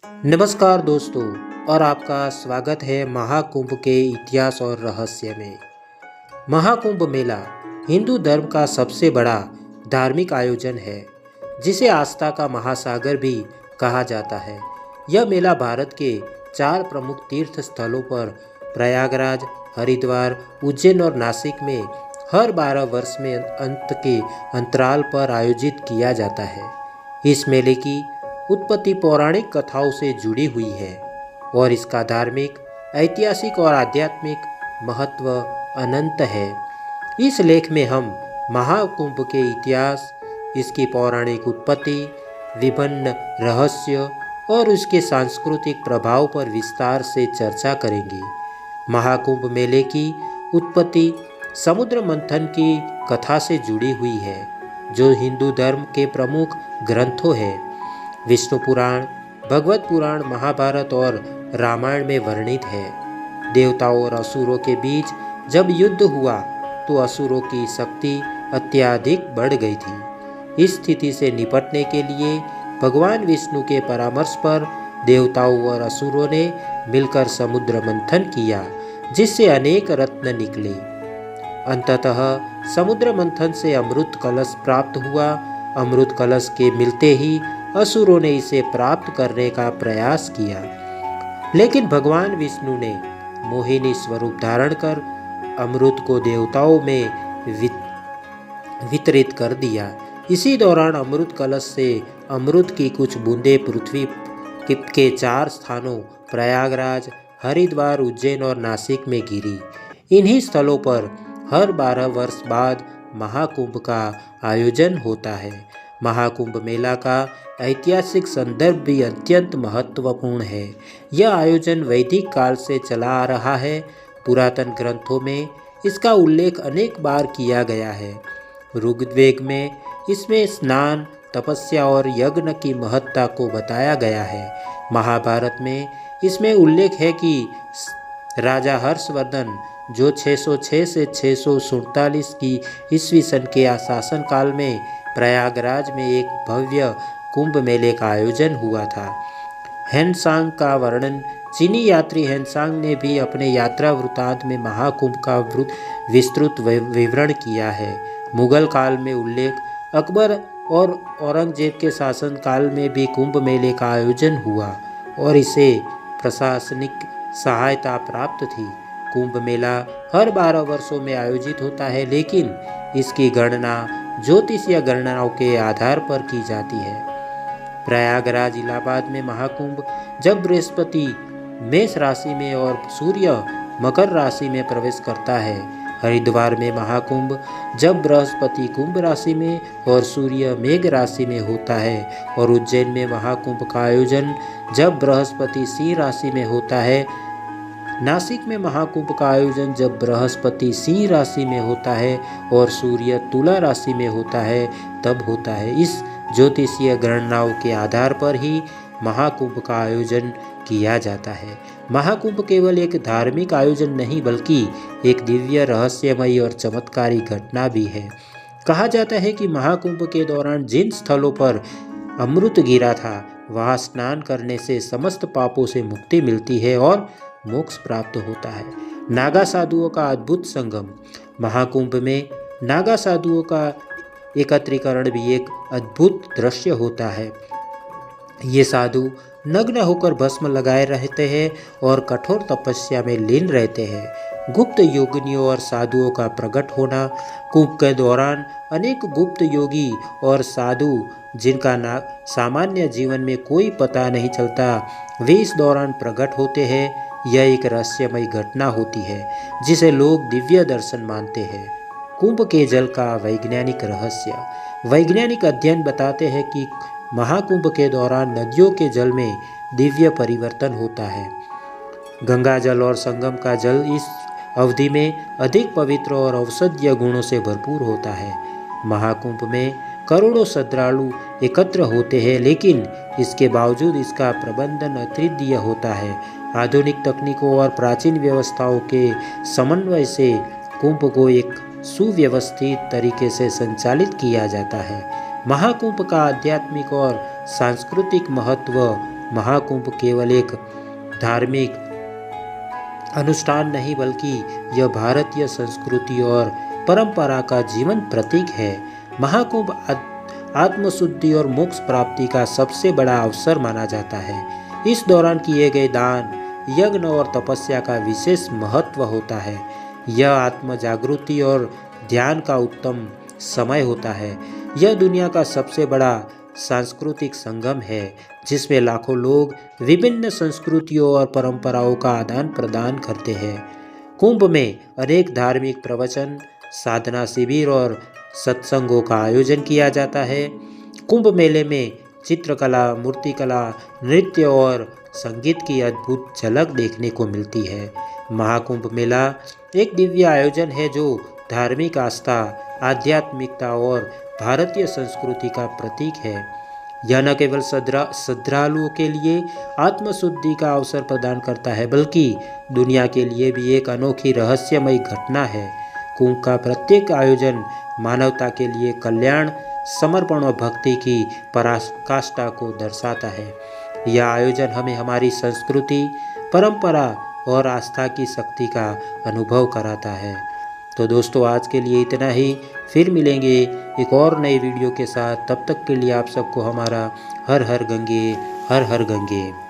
नमस्कार दोस्तों, और आपका स्वागत है महाकुंभ के इतिहास और रहस्य में। महाकुंभ मेला हिंदू धर्म का सबसे बड़ा धार्मिक आयोजन है, जिसे आस्था का महासागर भी कहा जाता है। यह मेला भारत के 4 प्रमुख तीर्थ स्थलों पर प्रयागराज, हरिद्वार, उज्जैन और नासिक में हर 12 वर्ष में अंत के अंतराल पर आयोजित किया जाता है। इस मेले की उत्पत्ति पौराणिक कथाओं से जुड़ी हुई है और इसका धार्मिक, ऐतिहासिक और आध्यात्मिक महत्व अनंत है। इस लेख में हम महाकुंभ के इतिहास, इसकी पौराणिक उत्पत्ति, विभिन्न रहस्य और उसके सांस्कृतिक प्रभाव पर विस्तार से चर्चा करेंगे। महाकुंभ मेले की उत्पत्ति समुद्र मंथन की कथा से जुड़ी हुई है, जो हिंदू धर्म के प्रमुख ग्रंथों है। विष्णु पुराण, भगवत पुराण, महाभारत और रामायण में वर्णित है। देवताओं और असुरों के बीच जब युद्ध हुआ तो असुरों की शक्ति अत्यधिक बढ़ गई थी। इस स्थिति से निपटने के लिए भगवान विष्णु के परामर्श पर देवताओं और असुरों ने मिलकर समुद्र मंथन किया, जिससे अनेक रत्न निकले। अंततः समुद्र मंथन से अमृत कलश प्राप्त हुआ। अमृत कलश के मिलते ही असुरों ने इसे प्राप्त करने का प्रयास किया, लेकिन भगवान विष्णु ने मोहिनी स्वरूप धारण कर अमृत को देवताओं में वितरित कर दिया। इसी दौरान अमृत कलश से अमृत की कुछ बूंदें पृथ्वी के 4 स्थानों प्रयागराज, हरिद्वार, उज्जैन और नासिक में गिरी। इन्हीं स्थलों पर हर 12 वर्ष बाद महाकुंभ का आयोजन होता है। महाकुंभ मेला का ऐतिहासिक संदर्भ भी अत्यंत महत्वपूर्ण है। यह आयोजन वैदिक काल से चला आ रहा है। पुरातन ग्रंथों में इसका उल्लेख अनेक बार किया गया है। ऋग्वेद में इसमें स्नान, तपस्या और यज्ञ की महत्ता को बताया गया है। महाभारत में इसमें उल्लेख है कि राजा हर्षवर्धन, जो 606 से 647 की ईस्वी सन के शासन काल में प्रयागराज में एक भव्य कुंभ मेले का आयोजन हुआ था। हेनसांग का वर्णन चीनी यात्री हेनसांग ने भी अपने यात्रा वृत्तांत में महाकुंभ का विस्तृत विवरण किया है। मुगल काल में उल्लेख, अकबर और औरंगजेब के शासन काल में भी कुंभ मेले का आयोजन हुआ और इसे प्रशासनिक सहायता प्राप्त थी। कुंभ मेला हर 12 वर्षों में आयोजित होता है, लेकिन इसकी गणना ज्योतिषीय गणनाओं के आधार पर की जाती है। प्रयागराज, इलाहाबाद में महाकुंभ जब बृहस्पति मेष राशि में और सूर्य मकर राशि में प्रवेश करता है। हरिद्वार में महाकुंभ जब बृहस्पति कुंभ राशि में और सूर्य मेघ राशि में होता है। और उज्जैन में महाकुंभ का आयोजन जब बृहस्पति सिंह राशि में होता है। नासिक में महाकुंभ का आयोजन जब बृहस्पति सिंह राशि में होता है और सूर्य तुला राशि में होता है तब होता है। इस ज्योतिषीय गणनाओं के आधार पर ही महाकुंभ का आयोजन किया जाता है। महाकुंभ केवल एक धार्मिक आयोजन नहीं, बल्कि एक दिव्य, रहस्यमयी और चमत्कारी घटना भी है। कहा जाता है कि महाकुंभ के दौरान जिन स्थलों पर अमृत गिरा था, वहां स्नान करने से समस्त पापों से मुक्ति मिलती है और मोक्ष प्राप्त होता है। नागा साधुओं का अद्भुत संगम। महाकुंभ में नागा साधुओं का एकत्रीकरण भी एक अद्भुत दृश्य होता है। ये साधु नग्न होकर भस्म लगाए रहते हैं और कठोर तपस्या में लीन रहते हैं। गुप्त योगिनियों और साधुओं का प्रकट होना। कुंभ के दौरान अनेक गुप्त योगी और साधु, जिनका सामान्य जीवन में कोई पता नहीं चलता, वे इस दौरान प्रकट होते हैं। यह एक रहस्यमयी घटना होती है, जिसे लोग दिव्य दर्शन मानते हैं। कुंभ के जल का वैज्ञानिक रहस्य। वैज्ञानिक अध्ययन बताते हैं कि महाकुंभ के दौरान नदियों के जल में दिव्य परिवर्तन होता है। गंगा जल और संगम का जल इस अवधि में अधिक पवित्र और औषधीय गुणों से भरपूर होता है। महाकुंभ में करोड़ों श्रद्धालु एकत्र होते हैं, लेकिन इसके बावजूद इसका प्रबंधन अद्वितीय होता है। आधुनिक तकनीकों और प्राचीन व्यवस्थाओं के समन्वय से कुंभ को एक सुव्यवस्थित तरीके से संचालित किया जाता है। महाकुंभ का आध्यात्मिक और सांस्कृतिक महत्व महाकुंभ केवल एक धार्मिक अनुष्ठान नहीं बल्कि यह भारतीय संस्कृति और परंपरा का जीवंत प्रतीक है। महाकुंभ आत्मशुद्धि और मोक्ष प्राप्ति का सबसे बड़ा अवसर माना जाता है। इस दौरान किए गए दान, यज्ञ और तपस्या का विशेष महत्व होता है। यह आत्म जागृति और ध्यान का उत्तम समय होता है। यह दुनिया का सबसे बड़ा सांस्कृतिक संगम है जिसमें लाखों लोग विभिन्न संस्कृतियों और परंपराओं का आदान प्रदान करते हैं। कुंभ में अनेक धार्मिक प्रवचन, साधना शिविर और सत्संगों का आयोजन किया जाता है। कुंभ मेले में चित्रकला, मूर्तिकला, नृत्य और संगीत की अद्भुत झलक देखने को मिलती है। महाकुंभ मेला एक दिव्य आयोजन है जो धार्मिक आस्था, आध्यात्मिकता और भारतीय संस्कृति का प्रतीक है। यह न केवल श्रद्धालुओं के लिए आत्मशुद्धि का अवसर प्रदान करता है बल्कि दुनिया के लिए भी एक अनोखी रहस्यमयी घटना है। कुंभ का प्रत्येक आयोजन मानवता के लिए कल्याण, समर्पण और भक्ति की पराकाष्ठा को दर्शाता है। यह आयोजन हमें हमारी संस्कृति, परंपरा और आस्था की शक्ति का अनुभव कराता है। तो दोस्तों, आज के लिए इतना ही। फिर मिलेंगे एक और नई वीडियो के साथ। तब तक के लिए आप सबको हमारा हर हर गंगे, हर हर गंगे।